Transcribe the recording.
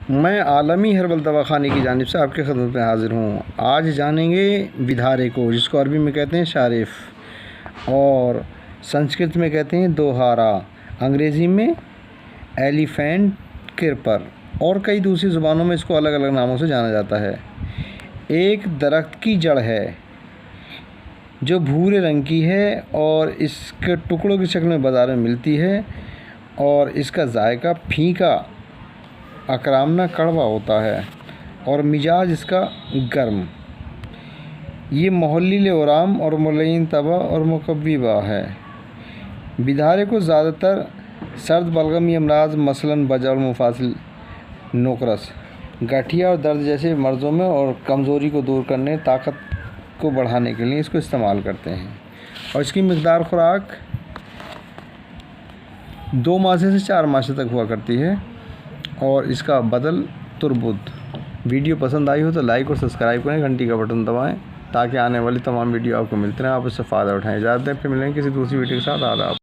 मैं आलमी हर्बल दवाखाने की जानिब से आपकी खिदमत में हाज़िर हूँ। आज जानेंगे विधारे को, जिसको अरबी में कहते हैं शारिफ और संस्कृत में कहते हैं दोहारा, अंग्रेज़ी में एलिफेंट क्रीपर और कई दूसरी ज़ुबानों में इसको अलग अलग नामों से जाना जाता है। एक दरख्त की जड़ है जो भूरे रंग की है और इसके टुकड़ों की शक्ल में बाज़ार में मिलती है और इसका जायका फीका, अकरामना, कड़वा होता है और मिजाज इसका गर्म। ये मोहल्लिल ओराम और मुलय्यिन तबा और मुकव्विबा है। विधारे को ज़्यादातर सर्द बलगमी अमराज मसलन बजा और मुफासिल, नोकरस, गठिया और दर्द जैसे मर्ज़ों में और कमज़ोरी को दूर करने, ताकत को बढ़ाने के लिए इसको इस्तेमाल करते हैं। और इसकी मिक़दार खुराक 2 मासे से 4 मासे तक हुआ करती है और इसका बदल तुरबुद। वीडियो पसंद आई हो तो लाइक और सब्सक्राइब करें, घंटी का बटन दबाएं ताकि आने वाली तमाम वीडियो आपको मिलते रहें, आप इससे फ़ायदा उठाएं। इजाज़त दें, फिर मिलेंगे किसी दूसरी वीडियो के साथ। आदाब।